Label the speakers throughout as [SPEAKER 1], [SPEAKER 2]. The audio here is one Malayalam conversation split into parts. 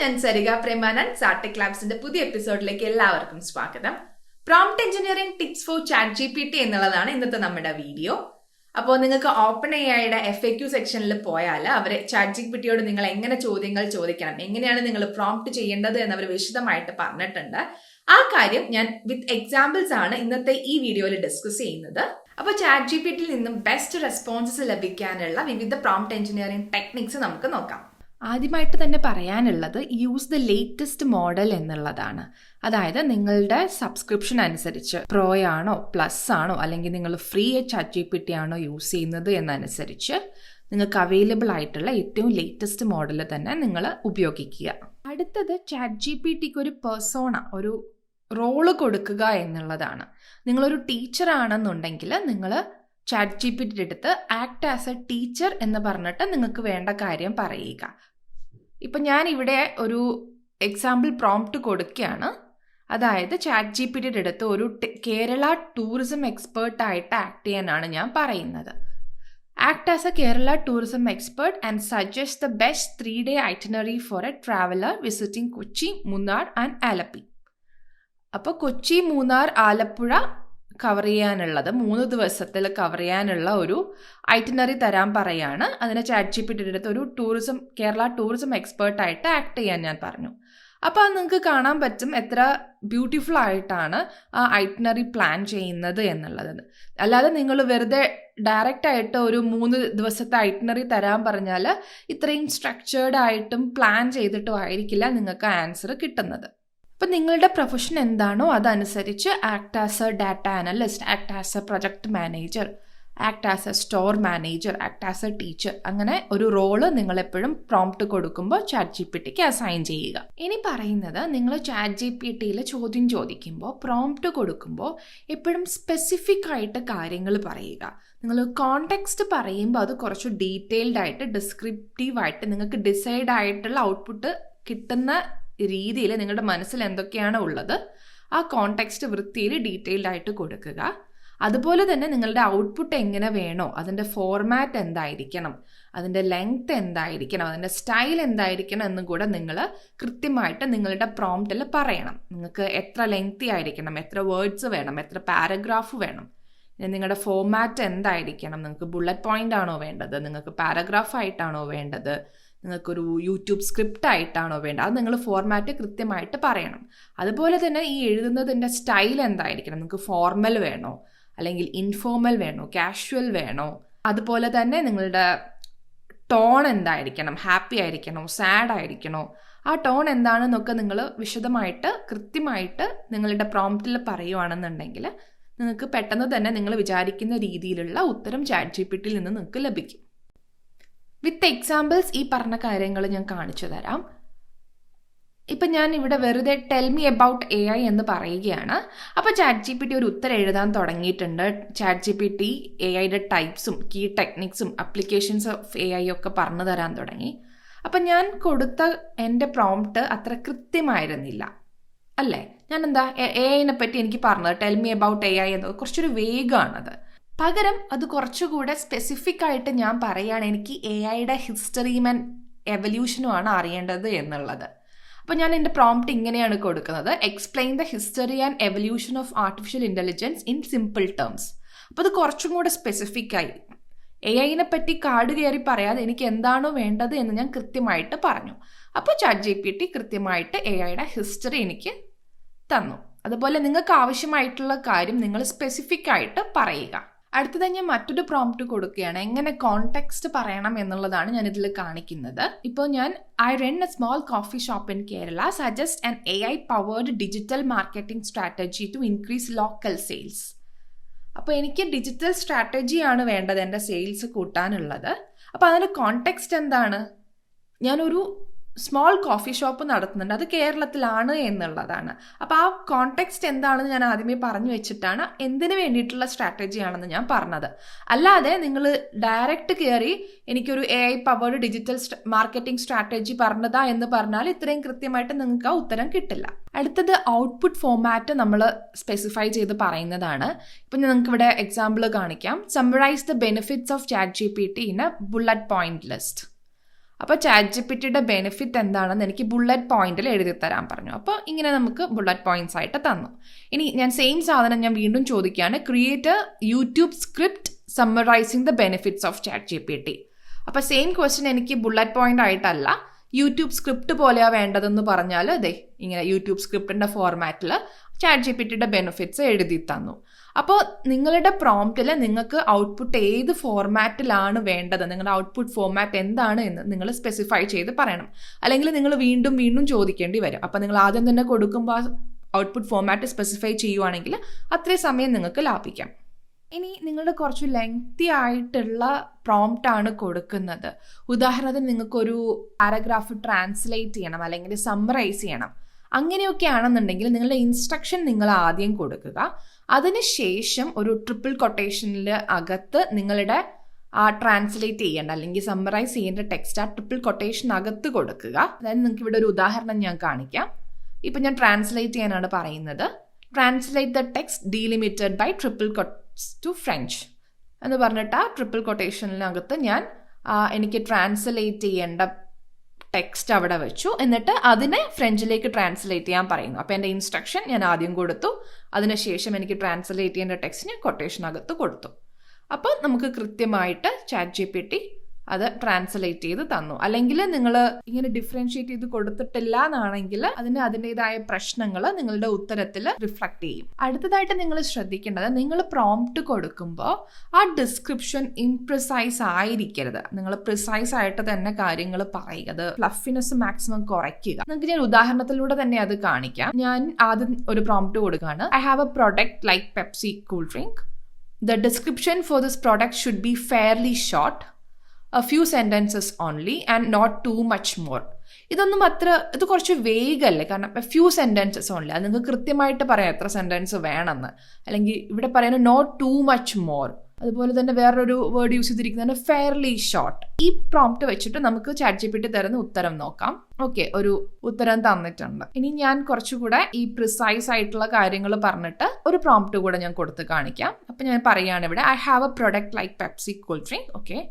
[SPEAKER 1] ഞാൻ സരിക പ്രേമാനന്ദ്. സാർടെക് ലാബ്സിന്റെ പുതിയ എപ്പിസോഡിലേക്ക് എല്ലാവർക്കും സ്വാഗതം. Prompt engineering tips four ChatGPT എന്നുള്ളതാണ് ഇന്നത്തെ നമ്മുടെ വീഡിയോ. അപ്പോൾ നിങ്ങൾക്ക് ഓപ്പൺ എഐയുടെ FAQ സെക്ഷനിൽ പോയാൽ അവർ ChatGPTയോട് നിങ്ങൾ എങ്ങനെ ചോദ്യങ്ങൾ ചോദിക്കണം, എങ്ങനെയാണ് നിങ്ങൾ പ്രോംപ്റ്റ് ചെയ്യേണ്ടത് എന്നവർ വിശദമായിട്ട് പറഞ്ഞിട്ടുണ്ട്. ആ കാര്യം ഞാൻ വിത്ത് എക്സാമ്പിൾസ് ആണ് ഇന്നത്തെ ഈ വീഡിയോയിൽ ഡിസ്കസ് ചെയ്യുന്നത്. അപ്പോൾ ChatGPTയിൽ നിന്നും ബെസ്റ്റ് റെസ്പോൺസസ് ലഭിക്കാനുള്ള വിവിധ പ്രോംപ്റ്റ് എഞ്ചിനീയറിംഗ് ടെക്നിക്സ് നമുക്ക് നോക്കാം. ആദ്യമായിട്ട് തന്നെ പറയാനുള്ളത് യൂസ് ദ ലേറ്റസ്റ്റ് മോഡൽ എന്നുള്ളതാണ്. അതായത് നിങ്ങളുടെ സബ്സ്ക്രിപ്ഷൻ അനുസരിച്ച് പ്രോയാണോ പ്ലസ് ആണോ അല്ലെങ്കിൽ നിങ്ങൾ ഫ്രീ ChatGPT ആണോ യൂസ് ചെയ്യുന്നത് എന്നനുസരിച്ച് നിങ്ങൾക്ക് അവൈലബിൾ ആയിട്ടുള്ള ഏറ്റവും ലേറ്റസ്റ്റ് മോഡൽ തന്നെ നിങ്ങൾ ഉപയോഗിക്കുക. അടുത്തത് ChatGPTക്ക് ഒരു പേഴ്സോണ, ഒരു റോള് കൊടുക്കുക എന്നുള്ളതാണ്. നിങ്ങളൊരു ടീച്ചർ ആണെന്നുണ്ടെങ്കിൽ നിങ്ങൾ ChatGPT എടുത്ത് ആക്ട് ആസ് എ ടീച്ചർ എന്ന് പറഞ്ഞിട്ട് നിങ്ങൾക്ക് വേണ്ട കാര്യം പറയുക. ഇപ്പം ഞാൻ ഇവിടെ ഒരു എക്സാമ്പിൾ പ്രോംപ്റ്റ് കൊടുക്കുകയാണ്. അതായത് ChatGPT എടുത്ത് ഒരു കേരള ടൂറിസം എക്സ്പേർട്ടായിട്ട് ആക്ട് ചെയ്യാനാണ് ഞാൻ പറയുന്നത്. Act as a Kerala tourism expert and suggest the best 3-day itinerary for a traveller visiting Kochi, Munnar and Alleppey. അപ്പോൾ കൊച്ചി, മൂന്നാർ, ആലപ്പുഴ കവർ ചെയ്യാനുള്ളത് 3 ദിവസത്തിൽ കവർ ചെയ്യാനുള്ള ഒരു ഐറ്റിനറി തരാൻ പറയാണ്. അതിനെ ChatGPT എടുത്ത് ഒരു കേരള ടൂറിസം എക്സ്പേർട്ടായിട്ട് ആക്ട് ചെയ്യാൻ ഞാൻ പറഞ്ഞു. അപ്പോൾ അത് നിങ്ങൾക്ക് കാണാൻ പറ്റും എത്ര ബ്യൂട്ടിഫുൾ ആയിട്ടാണ് ആ ഐറ്റിനറി പ്ലാൻ ചെയ്യുന്നത് എന്നുള്ളത്. അല്ലാതെ നിങ്ങൾ വെറുതെ ഡയറക്റ്റ് ആയിട്ട് ഒരു 3 ദിവസത്തെ ഐറ്റിനറി തരാൻ പറഞ്ഞാൽ ഇത്രയും സ്ട്രക്ചേർഡ് ആയിട്ടും പ്ലാൻ ചെയ്തിട്ടും ആയിരിക്കില്ല നിങ്ങൾക്ക് ആൻസർ കിട്ടുന്നത്. അപ്പം നിങ്ങളുടെ പ്രൊഫഷൻ എന്താണോ അതനുസരിച്ച് act as A data analyst, act as A project manager, act as A store manager, act as A teacher, അങ്ങനെ ഒരു റോള് നിങ്ങളെപ്പോഴും പ്രോംപ്റ്റ് കൊടുക്കുമ്പോൾ ChatGPTക്ക് അസൈൻ ചെയ്യുക. ഇനി പറയുന്നത്, നിങ്ങൾ ChatGPTയിൽ ചോദ്യം ചോദിക്കുമ്പോൾ പ്രോംപ്റ്റ് കൊടുക്കുമ്പോൾ എപ്പോഴും സ്പെസിഫിക് ആയിട്ട് കാര്യങ്ങൾ പറയുക. നിങ്ങൾ കോണ്ടെക്സ്റ്റ് പറയുമ്പോൾ അത് കുറച്ച് ഡീറ്റെയിൽഡ് ആയിട്ട് ഡിസ്ക്രിപ്റ്റീവായിട്ട് നിങ്ങൾക്ക് ഡിസൈഡ് ആയിട്ടുള്ള ഔട്ട്പുട്ട് കിട്ടുന്ന രീതിയിൽ നിങ്ങളുടെ മനസ്സിൽ എന്തൊക്കെയാണ് ഉള്ളത് ആ കോണ്ടെക്സ്റ്റ് വൃത്തിയിൽ ഡീറ്റെയിൽഡ് ആയിട്ട് കൊടുക്കുക. അതുപോലെ തന്നെ നിങ്ങളുടെ ഔട്ട്പുട്ട് എങ്ങനെ വേണോ, അതിൻ്റെ ഫോർമാറ്റ് എന്തായിരിക്കണം, അതിൻ്റെ ലെങ്ത് എന്തായിരിക്കണം, അതിൻ്റെ സ്റ്റൈൽ എന്തായിരിക്കണം എന്നും കൂടെ നിങ്ങൾ കൃത്യമായിട്ട് നിങ്ങളുടെ പ്രോംപ്റ്റിൽ പറയണം. നിങ്ങൾക്ക് എത്ര ലെങ്തി ആയിരിക്കണം, എത്ര വേർഡ്സ് വേണം, എത്ര പാരഗ്രാഫ് വേണം, നിങ്ങളുടെ ഫോർമാറ്റ് എന്തായിരിക്കണം, നിങ്ങൾക്ക് ബുള്ളറ്റ് പോയിന്റ് ആണോ വേണ്ടത്, നിങ്ങൾക്ക് പാരഗ്രാഫ് ആയിട്ടാണോ വേണ്ടത്, നിങ്ങൾക്കൊരു യൂട്യൂബ് സ്ക്രിപ്റ്റ് ആയിട്ടാണോ വേണ്ടത്, അത് നിങ്ങൾ ഫോർമാറ്റ് കൃത്യമായിട്ട് പറയണം. അതുപോലെ തന്നെ ഈ എഴുതുന്നതിൻ്റെ സ്റ്റൈൽ എന്തായിരിക്കണം, നിങ്ങൾക്ക് ഫോർമൽ വേണോ അല്ലെങ്കിൽ ഇൻഫോർമൽ വേണോ, കാഷ്വൽ വേണോ, അതുപോലെ തന്നെ നിങ്ങളുടെ ടോൺ എന്തായിരിക്കണം, ഹാപ്പി ആയിരിക്കണോ, സാഡ് ആയിരിക്കണോ, ആ ടോൺ എന്താണെന്നൊക്കെ നിങ്ങൾ വിശദമായിട്ട് കൃത്യമായിട്ട് നിങ്ങളുടെ പ്രോംപ്റ്റിൽ പറയുവാണെന്നുണ്ടെങ്കിൽ നിങ്ങൾക്ക് പെട്ടെന്ന് തന്നെ നിങ്ങൾ വിചാരിക്കുന്ന രീതിയിലുള്ള ഉത്തരം ChatGPTയിൽ നിന്ന് നിങ്ങൾക്ക് ലഭിക്കും. വിത്ത് എക്സാമ്പിൾസ് ഈ പറഞ്ഞ കാര്യങ്ങൾ ഞാൻ കാണിച്ചു തരാം. ഇപ്പം ഞാൻ ഇവിടെ വെറുതെ ടെൽ മീ അബൌട്ട് AI എന്ന് പറയുകയാണ്. അപ്പോൾ ChatGPT ഒരു ഉത്തരം എഴുതാൻ തുടങ്ങിയിട്ടുണ്ട്. ChatGPT AIയുടെ ടൈപ്സും കീ ടെക്നിക്സും അപ്ലിക്കേഷൻസ് ഓഫ് AI ഒക്കെ പറഞ്ഞു തരാൻ തുടങ്ങി. അപ്പം ഞാൻ കൊടുത്ത എൻ്റെ പ്രോംപ്റ്റ് അത്ര കൃത്യമായിരുന്നില്ല അല്ലേ. ഞാൻ എന്താ AIനെ പറ്റി എനിക്ക് പറഞ്ഞത് ടെൽ മീ അബൌട്ട് AI എന്നത് കുറച്ചൊരു വേഗമാണത്. പകരം അത് കുറച്ചുകൂടെ സ്പെസിഫിക് ആയിട്ട് ഞാൻ പറയുകയാണ്, എനിക്ക് AIയുടെ ഹിസ്റ്ററിയും ആൻഡ് എവല്യൂഷനും ആണ് അറിയേണ്ടത് എന്നുള്ളത്. അപ്പോൾ ഞാൻ എൻ്റെ പ്രോംപ്റ്റ് ഇങ്ങനെയാണ് കൊടുക്കുന്നത്: explain the history and evolution of artificial intelligence in simple terms. അപ്പോൾ അത് കുറച്ചും കൂടെ സ്പെസിഫിക് ആയി. AIനെ പറ്റി കാട് കയറി പറയാതെ എനിക്ക് എന്താണോ വേണ്ടത് എന്ന് ഞാൻ കൃത്യമായിട്ട് പറഞ്ഞു. അപ്പോൾ ChatGPT കൃത്യമായിട്ട് AIയുടെ ഹിസ്റ്ററി എനിക്ക് തന്നു. അതുപോലെ നിങ്ങൾക്ക് ആവശ്യമായിട്ടുള്ള കാര്യം നിങ്ങൾ സ്പെസിഫിക് ആയിട്ട് പറയുക. അടുത്തതായി ഞാൻ മറ്റൊരു പ്രോംപ്റ്റ് കൊടുക്കുകയാണ്. എങ്ങനെ കോണ്ടെക്സ്റ്റ് പറയണം എന്നുള്ളതാണ് ഞാൻ ഇതിൽ കാണിക്കുന്നത്. ഇപ്പോൾ ഞാൻ I run a small coffee shop in Kerala, suggest an AI powered digital marketing strategy to increase local sales. അപ്പോൾ എനിക്ക് ഡിജിറ്റൽ സ്ട്രാറ്റജിയാണ് വേണ്ടത് എൻ്റെ സെയിൽസ് കൂട്ടാനുള്ളത്. അപ്പോൾ അതിൻ്റെ കോണ്ടെക്സ്റ്റ് എന്താണ്? ഞാനൊരു സ്മോൾ കോഫി ഷോപ്പ് നടത്തുന്നുണ്ട്, അത് കേരളത്തിലാണ് എന്നുള്ളതാണ്. അപ്പോൾ ആ കോണ്ടെക്സ്റ്റ് എന്താണെന്ന് ഞാൻ ആദ്യമേ പറഞ്ഞു വെച്ചിട്ടാണ് എന്തിനു വേണ്ടിയിട്ടുള്ള സ്ട്രാറ്റജിയാണെന്ന് ഞാൻ പറഞ്ഞത്. അല്ലാതെ നിങ്ങൾ ഡയറക്റ്റ് കയറി എനിക്കൊരു AI powered digital marketing strategy പറഞ്ഞതാ എന്ന് പറഞ്ഞാൽ ഇത്രയും കൃത്യമായിട്ട് നിങ്ങൾക്ക് ആ ഉത്തരം കിട്ടില്ല. അടുത്തത് ഔട്ട്പുട്ട് ഫോർമാറ്റ് നമ്മൾ സ്പെസിഫൈ ചെയ്ത് പറയുന്നതാണ്. ഇപ്പം നിങ്ങൾക്ക് ഇവിടെ എക്സാമ്പിൾ കാണിക്കാം. Summarise the benefits of ChatGPT in A bullet point list. അപ്പോൾ ChatGPTയുടെ ബെനിഫിറ്റ് എന്താണെന്ന് എനിക്ക് ബുള്ളറ്റ് പോയിന്റിൽ എഴുതി തരാൻ പറഞ്ഞു. അപ്പോൾ ഇങ്ങനെ നമുക്ക് ബുള്ളറ്റ് പോയിന്റ്സ് ആയിട്ട് തന്നു. ഇനി ഞാൻ സെയിം സാധനം ഞാൻ വീണ്ടും ചോദിക്കുകയാണ്, create YouTube script summarising the benefits of ChatGPT. അപ്പോൾ സെയിം ക്വസ്റ്റ്യൻ എനിക്ക് ബുള്ളറ്റ് പോയിന്റ് ആയിട്ടല്ല യൂട്യൂബ് സ്ക്രിപ്റ്റ് പോലെയാണ് വേണ്ടതെന്ന് പറഞ്ഞാൽ അതെ ഇങ്ങനെ യൂട്യൂബ് സ്ക്രിപ്റ്റിൻ്റെ ഫോർമാറ്റിൽ ChatGPTയുടെ ബെനിഫിറ്റ്സ് എഴുതി തന്നു. അപ്പോൾ നിങ്ങളുടെ പ്രോംപ്റ്റിൽ നിങ്ങൾക്ക് ഔട്ട്പുട്ട് ഏത് ഫോർമാറ്റിലാണ് വേണ്ടത്, നിങ്ങളുടെ ഔട്ട്പുട്ട് ഫോർമാറ്റ് എന്താണ് എന്ന് നിങ്ങൾ സ്പെസിഫൈ ചെയ്ത് പറയണം. അല്ലെങ്കിൽ നിങ്ങൾ വീണ്ടും വീണ്ടും ചോദിക്കേണ്ടി വരും. അപ്പോൾ നിങ്ങൾ ആദ്യം തന്നെ കൊടുക്കുമ്പോൾ ഔട്ട്പുട്ട് ഫോർമാറ്റ് സ്പെസിഫൈ ചെയ്യുവാണെങ്കിൽ അത്രയും സമയം നിങ്ങൾക്ക് ലാഭിക്കാം. ഇനി നിങ്ങളുടെ കുറച്ച് ലെങ്തി ആയിട്ടുള്ള പ്രോംപ്റ്റ് ആണ് കൊടുക്കുന്നത്. ഉദാഹരണത്തിന് നിങ്ങൾക്കൊരു പാരഗ്രാഫ് ട്രാൻസ്ലേറ്റ് ചെയ്യണം അല്ലെങ്കിൽ സമ്മറൈസ് ചെയ്യണം. അങ്ങനെയൊക്കെ ആണെന്നുണ്ടെങ്കിൽ നിങ്ങളുടെ ഇൻസ്ട്രക്ഷൻ നിങ്ങൾ ആദ്യം കൊടുക്കുക. അതിനുശേഷം ഒരു ട്രിപ്പിൾ കൊട്ടേഷനിൽ അകത്ത് നിങ്ങളുടെ ആ ട്രാൻസ്ലേറ്റ് ചെയ്യേണ്ട അല്ലെങ്കിൽ സമ്മറൈസ് ചെയ്യേണ്ട ടെക്സ്റ്റ് ആ ട്രിപ്പിൾ കൊട്ടേഷൻ അകത്ത് കൊടുക്കുക. അതായത് നിങ്ങൾക്ക് ഇവിടെ ഒരു ഉദാഹരണം ഞാൻ കാണിക്കാം. ഇപ്പം ഞാൻ ട്രാൻസ്ലേറ്റ് ചെയ്യാനാണ് പറയുന്നത്. Translate the text delimited by triple to French എന്ന് പറഞ്ഞിട്ട് ആ ട്രിപ്പിൾ കൊട്ടേഷനിനകത്ത് ഞാൻ എനിക്ക് ട്രാൻസ്ലേറ്റ് ചെയ്യേണ്ട ടെക്സ്റ്റ് അവിടെ വെച്ചു. എന്നിട്ട് അതിനെ ഫ്രഞ്ചിലേക്ക് ട്രാൻസ്ലേറ്റ് ചെയ്യാൻ പറയുന്നു. അപ്പോൾ എൻ്റെ ഇൻസ്ട്രക്ഷൻ ഞാൻ ആദ്യം കൊടുത്തു. അതിനുശേഷം എനിക്ക് ട്രാൻസ്ലേറ്റ് ചെയ്യേണ്ട ടെക്സ്റ്റ് ഞാൻ കൊട്ടേഷനകത്ത് കൊടുത്തു. അപ്പോൾ നമുക്ക് കൃത്യമായിട്ട് ChatGPT അത് ട്രാൻസ്ലേറ്റ് ചെയ്ത് തന്നു. അല്ലെങ്കിൽ നിങ്ങൾ ഇങ്ങനെ ഡിഫറൻഷിയേറ്റ് ചെയ്ത് കൊടുത്തിട്ടില്ല എന്നാണെങ്കിൽ അതിന് അതിൻ്റെതായ പ്രശ്നങ്ങൾ നിങ്ങളുടെ ഉത്തരത്തിൽ റിഫ്ലക്ട് ചെയ്യും. അടുത്തതായിട്ട് നിങ്ങൾ ശ്രദ്ധിക്കേണ്ടത്, നിങ്ങൾ പ്രോംപ്റ്റ് കൊടുക്കുമ്പോൾ ആ ഡിസ്ക്രിപ്ഷൻ ഇംപ്രിസൈസ് ആയിരിക്കരുത്. നിങ്ങൾ പ്രിസൈസ് ആയിട്ട് തന്നെ കാര്യങ്ങൾ പറയുക. അത് ഫ്ലഫിനെസ് മാക്സിമം കുറയ്ക്കുക. നിങ്ങൾക്ക് ഞാൻ ഉദാഹരണത്തിലൂടെ തന്നെ അത് കാണിക്കാം. ഞാൻ ആദ്യം ഒരു പ്രോംപ്റ്റ് കൊടുക്കുകയാണ്. I have a product like Pepsi cool drink. The description for this product should be fairly short, a few sentences only and not too much more. ഇത് കുറച്ച് വേഗല്ലേ, കാരണം ഫ്യൂ സെൻറ്റൻസസ് ഓൺലി. അത് നിങ്ങൾക്ക് കൃത്യമായിട്ട് പറയാം എത്ര സെൻറ്റൻസ് വേണമെന്ന്. അല്ലെങ്കിൽ ഇവിടെ പറയുന്നത് നോട്ട് ടു മച്ച് മോർ. അതുപോലെ തന്നെ വേറൊരു വേർഡ് യൂസ് ചെയ്തിരിക്കുന്നതാണ് ഫെയർലി ഷോർട്ട്. ഈ പ്രോംപ്റ്റ് വെച്ചിട്ട് നമുക്ക് ChatGPT തരുന്ന ഉത്തരം നോക്കാം. ഓക്കെ, ഒരു ഉത്തരം തന്നിട്ടുണ്ട്. ഇനി ഞാൻ കുറച്ചുകൂടെ ഈ പ്രിസൈസ് ആയിട്ടുള്ള കാര്യങ്ങൾ പറഞ്ഞിട്ട് ഒരു പ്രോംപ്റ്റ് കൂടെ ഞാൻ കൊടുത്ത് കാണിക്കാം. അപ്പം ഞാൻ പറയുകയാണ് ഇവിടെ, I have a product like Pepsi cool drink. Okay,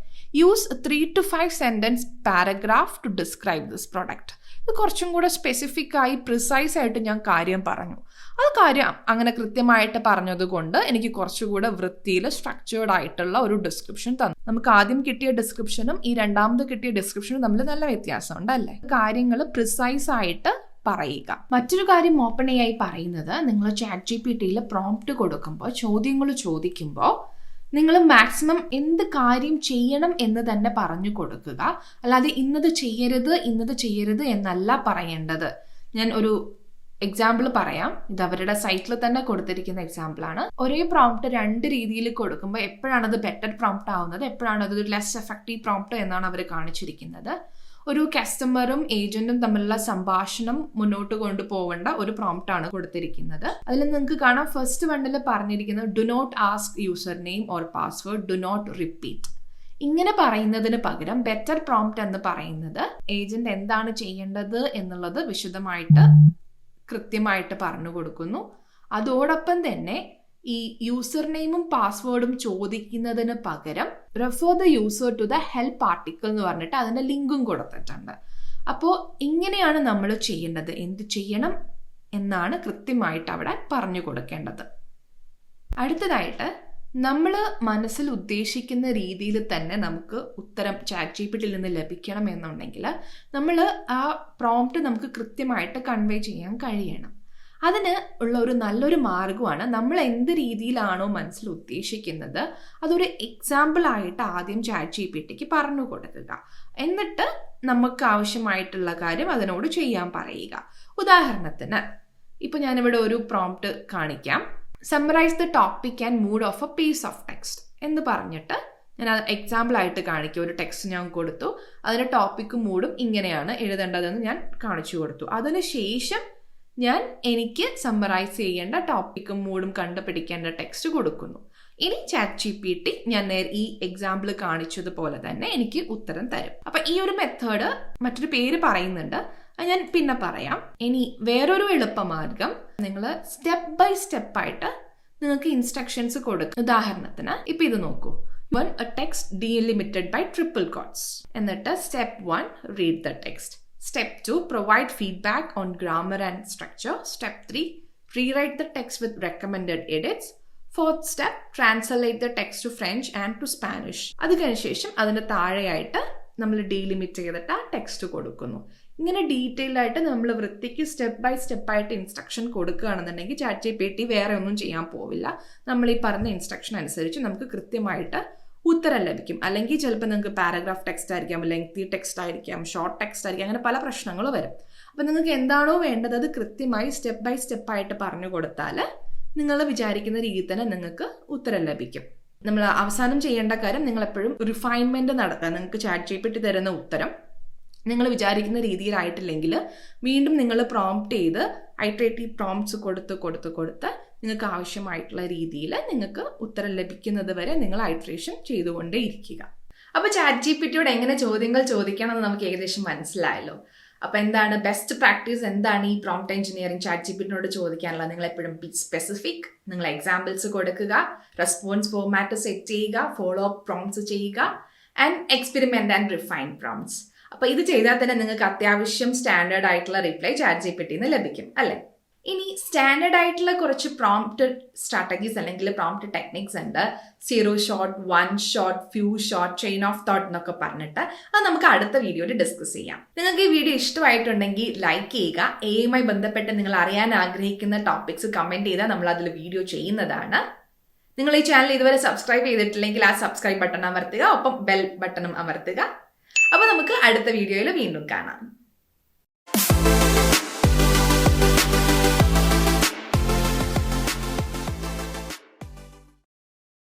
[SPEAKER 1] use 3 to 5 sentence paragraph to describe this product. ഇത് കുറച്ചും കൂടെ സ്പെസിഫിക് ആയി പ്രിസൈസ് ആയിട്ട് ഞാൻ കാര്യം പറഞ്ഞു. അത് കാര്യം അങ്ങനെ കൃത്യമായിട്ട് പറഞ്ഞത് കൊണ്ട് എനിക്ക് കുറച്ചുകൂടെ വൃത്തിയിൽ സ്ട്രക്ചേർഡ് ആയിട്ടുള്ള ഒരു ഡിസ്ക്രിപ്ഷൻ തന്നു. നമുക്ക് ആദ്യം കിട്ടിയ ഡിസ്ക്രിപ്ഷനും ഈ രണ്ടാമത് കിട്ടിയ ഡിസ്ക്രിപ്ഷനും തമ്മിൽ നല്ല വ്യത്യാസമുണ്ട് അല്ലേ? കാര്യങ്ങൾ പ്രിസൈസ് ആയിട്ട് പറയുക. മറ്റൊരു കാര്യം OpenAI പറയുന്നത്, നിങ്ങൾ ChatGPTയിൽ പ്രോംപ്റ്റ് കൊടുക്കുമ്പോൾ ചോദ്യങ്ങൾ ചോദിക്കുമ്പോൾ നിങ്ങൾ മാക്സിമം എന്ത് കാര്യം ചെയ്യണം എന്ന് തന്നെ പറഞ്ഞു കൊടുക്കുക. അല്ലാതെ ഇന്നത് ചെയ്യരുത് എന്നല്ല പറയേണ്ടത്. ഞാൻ ഒരു എക്സാമ്പിൾ പറയാം. ഇത് അവരുടെ സൈറ്റിൽ തന്നെ കൊടുത്തിരിക്കുന്ന എക്സാമ്പിളാണ്. ഒരേ പ്രോംപ്റ്റ് രണ്ട് രീതിയിൽ കൊടുക്കുമ്പോൾ എപ്പോഴാണത് ബെറ്റർ പ്രോംപ്റ്റ് ആവുന്നത്, എപ്പോഴാണത് ലെസ് എഫക്റ്റീവ് പ്രോംപ്റ്റ് എന്നാണ് അവർ കാണിച്ചിരിക്കുന്നത്. ഒരു കസ്റ്റമറും ഏജന്റും തമ്മിലുള്ള സംഭാഷണം മുന്നോട്ട് കൊണ്ടുപോകേണ്ട ഒരു പ്രോംപ്റ്റ് ആണ് കൊടുത്തിരിക്കുന്നത്. അതിൽ നിങ്ങൾക്ക് കാണാം, ഫസ്റ്റ് വണ്ണിൽ പറഞ്ഞിരിക്കുന്നത് do not ask user name or password, do not repeat. ഇങ്ങനെ പറയുന്നതിന് പകരം ബെറ്റർ പ്രോംപ്റ്റ് എന്ന് പറയുന്നത് ഏജന്റ് എന്താണ് ചെയ്യേണ്ടത് എന്നുള്ളത് വിശദമായിട്ട് കൃത്യമായിട്ട് പറഞ്ഞു കൊടുക്കുന്നു. അതോടൊപ്പം തന്നെ ഈ യൂസർ നെയിമും പാസ്വേഡും ചോദിക്കുന്നതിന് പകരം refer the user to the help article എന്ന് പറഞ്ഞിട്ട് അതിൻ്റെ ലിങ്കും കൊടുത്തിട്ടുണ്ട്. അപ്പോൾ ഇങ്ങനെയാണ് നമ്മൾ ചെയ്യേണ്ടത്. എന്ത് ചെയ്യണം എന്നാണ് കൃത്യമായിട്ട് അവിടെ പറഞ്ഞു കൊടുക്കേണ്ടത്. അടുത്തതായിട്ട് നമ്മൾ മനസ്സിൽ ഉദ്ദേശിക്കുന്ന രീതിയിൽ തന്നെ നമുക്ക് ഉത്തരം ChatGPTയിൽ നിന്ന് ലഭിക്കണം എന്നുണ്ടെങ്കിൽ നമ്മൾ ആ പ്രോംപ്റ്റ് നമുക്ക് കൃത്യമായിട്ട് കൺവേ ചെയ്യാൻ കഴിയണം. അതിന് ഉള്ള ഒരു നല്ലൊരു മാർഗമാണ് നമ്മൾ എന്ത് രീതിയിലാണോ മനസ്സിൽ ഉദ്ദേശിക്കുന്നത് അതൊരു എക്സാമ്പിൾ ആയിട്ട് ആദ്യം ChatGPTക്ക് പറഞ്ഞു കൊടുക്കുക. എന്നിട്ട് നമുക്ക് ആവശ്യമായിട്ടുള്ള കാര്യം അതിനോട് ചെയ്യാൻ പറയുക. ഉദാഹരണത്തിന് ഇപ്പോൾ ഞാനിവിടെ ഒരു പ്രോംപ്റ്റ് കാണിക്കാം. Summarise the topic and mood of a piece of text എന്ന് പറഞ്ഞിട്ട് ഞാൻ എക്സാമ്പിൾ ആയിട്ട് കാണിക്കുക. ഒരു ടെക്സ്റ്റ് ഞാൻ കൊടുത്തു, അതിൻ്റെ ടോപ്പിക്കും മൂഡും ഇങ്ങനെയാണ് എഴുതേണ്ടതെന്ന് ഞാൻ കാണിച്ചു കൊടുത്തു. അതിനുശേഷം ഞാൻ എനിക്ക് സമ്മറൈസ് ചെയ്യേണ്ട ടോപ്പിക്കും മൂഡും കണ്ടുപിടിക്കേണ്ട ടെക്സ്റ്റ് കൊടുക്കുന്നു. ഇനി ChatGPT ഞാൻ ഈ എക്സാമ്പിൾ കാണിച്ചതുപോലെ തന്നെ എനിക്ക് ഉത്തരം തരും. അപ്പം ഈ ഒരു മെത്തേഡ് മറ്റൊരു പേര് പറയുന്നുണ്ട്, ഞാൻ പിന്നെ പറയാം. ഇനി വേറൊരു എളുപ്പമാർഗം, നിങ്ങൾ സ്റ്റെപ്പ് ബൈ സ്റ്റെപ്പ് ആയിട്ട് നിങ്ങൾക്ക് ഇൻസ്ട്രക്ഷൻസ് കൊടുക്കും. ഉദാഹരണത്തിന് ഇപ്പം ഇത് നോക്കൂ, One, a text delimited by triple quotes. എന്നിട്ട് step 1, read the text. Step 2, provide feedback on grammar and structure. Step 3, rewrite the text with recommended edits. Fourth step, translate the text to French and to Spanish. അത് കഴിഞ്ഞ ശേഷം അതിൻ്റെ താഴെയായിട്ട് നമ്മൾ ഡീലിമിറ്റ് ചെയ്തിട്ട് ആ ടെക്സ്റ്റ് കൊടുക്കുന്നു. ഇങ്ങനെ ഡീറ്റെയിൽ ആയിട്ട് നമ്മൾ വൃത്തിക്ക് സ്റ്റെപ്പ് ബൈ സ്റ്റെപ്പായിട്ട് ഇൻസ്ട്രക്ഷൻ കൊടുക്കുകയാണെന്നുണ്ടെങ്കിൽ ChatGPT വേറെ ഒന്നും ചെയ്യാൻ പോവില്ല. നമ്മൾ ഈ പറഞ്ഞ ഇൻസ്ട്രക്ഷൻ അനുസരിച്ച് നമുക്ക് കൃത്യമായിട്ട് ഉത്തരം ലഭിക്കും. അല്ലെങ്കിൽ ചിലപ്പോൾ നിങ്ങൾക്ക് പാരഗ്രാഫ് ടെക്സ്റ്റ് ആയിരിക്കാം, ലെങ്തി ടെക്സ്റ്റ് ആയിരിക്കാം, ഷോർട്ട് ടെക്സ്റ്റ് ആയിരിക്കാം, അങ്ങനെ പല പ്രശ്നങ്ങളും വരും. അപ്പം നിങ്ങൾക്ക് എന്താണോ വേണ്ടത് അത് കൃത്യമായി സ്റ്റെപ്പ് ബൈ സ്റ്റെപ്പായിട്ട് പറഞ്ഞു കൊടുത്താൽ നിങ്ങൾ വിചാരിക്കുന്ന രീതിയിൽ തന്നെ നിങ്ങൾക്ക് ഉത്തരം ലഭിക്കും. നമ്മൾ അവസാനം ചെയ്യേണ്ട കാര്യം, നിങ്ങൾ എപ്പോഴും റിഫൈൻമെന്റ് നടത്തുക. നിങ്ങൾക്ക് ChatGPT തരുന്ന ഉത്തരം നിങ്ങൾ വിചാരിക്കുന്ന രീതിയിലായിട്ടില്ലെങ്കിൽ വീണ്ടും നിങ്ങൾ പ്രോംപ്റ്റ് ചെയ്ത് ഐട്രേറ്റീവ് പ്രോംപ്റ്റ്സ് കൊടുത്ത് നിങ്ങൾക്ക് ആവശ്യമായിട്ടുള്ള രീതിയിൽ നിങ്ങൾക്ക് ഉത്തരം ലഭിക്കുന്നത് വരെ നിങ്ങൾ ഐട്രേഷൻ ചെയ്തുകൊണ്ടേ ഇരിക്കുക. അപ്പോൾ ChatGPTയോട് എങ്ങനെ ചോദ്യങ്ങൾ ചോദിക്കണമെന്ന് നമുക്ക് ഏകദേശം മനസ്സിലായല്ലോ. അപ്പോൾ എന്താണ് ബെസ്റ്റ് പ്രാക്ടീസ്, എന്താണ് ഈ പ്രോംപ്റ്റ് എഞ്ചിനീയറിംഗ് ChatGPTയോട് ചോദിക്കാനുള്ളത്? നിങ്ങൾ എപ്പോഴും ബി സ്പെസിഫിക്, നിങ്ങൾ എക്സാമ്പിൾസ് കൊടുക്കുക, റെസ്പോൺസ് ഫോർമാറ്റ് സെറ്റ് ചെയ്യുക, ഫോളോ അപ്പ് പ്രോംപ്റ്റ്സ് ചെയ്യുക, ആൻഡ് എക്സ്പെരിമെന്റ് ആൻഡ് റിഫൈൻ പ്രോംപ്റ്റ്സ്. അപ്പോൾ ഇത് ചെയ്താൽ തന്നെ നിങ്ങൾക്ക് അത്യാവശ്യം സ്റ്റാൻഡേർഡ് ആയിട്ടുള്ള റിപ്ലൈ ChatGPTന്ന് ലഭിക്കും, അല്ലേ? ഇനി സ്റ്റാൻഡേർഡ് ആയിട്ടുള്ള കുറച്ച് പ്രോംപ്റ്റ് സ്ട്രാറ്റജീസ് അല്ലെങ്കിൽ പ്രോംപ്റ്റ് ടെക്നിക്സ് ഉണ്ട്. 0 shot, 1 shot, few shot, chain of thought എന്നൊക്കെ പറഞ്ഞിട്ട് അത് നമുക്ക് അടുത്ത വീഡിയോയിൽ ഡിസ്കസ് ചെയ്യാം. നിങ്ങൾക്ക് ഈ വീഡിയോ ഇഷ്ടമായിട്ടുണ്ടെങ്കിൽ ലൈക്ക് ചെയ്യുക. എയുമായി ബന്ധപ്പെട്ട് നിങ്ങൾ അറിയാൻ ആഗ്രഹിക്കുന്ന ടോപ്പിക്സ് കമന്റ് ചെയ്താൽ നമ്മൾ അതിൽ വീഡിയോ ചെയ്യുന്നതാണ്. നിങ്ങൾ ഈ ചാനൽ ഇതുവരെ സബ്സ്ക്രൈബ് ചെയ്തിട്ടില്ലെങ്കിൽ ആ സബ്സ്ക്രൈബ് ബട്ടൺ അമർത്തുക, ഒപ്പം ബെൽ ബട്ടണും അമർത്തുക. അപ്പോൾ നമുക്ക് അടുത്ത വീഡിയോയിൽ വീണ്ടും കാണാം.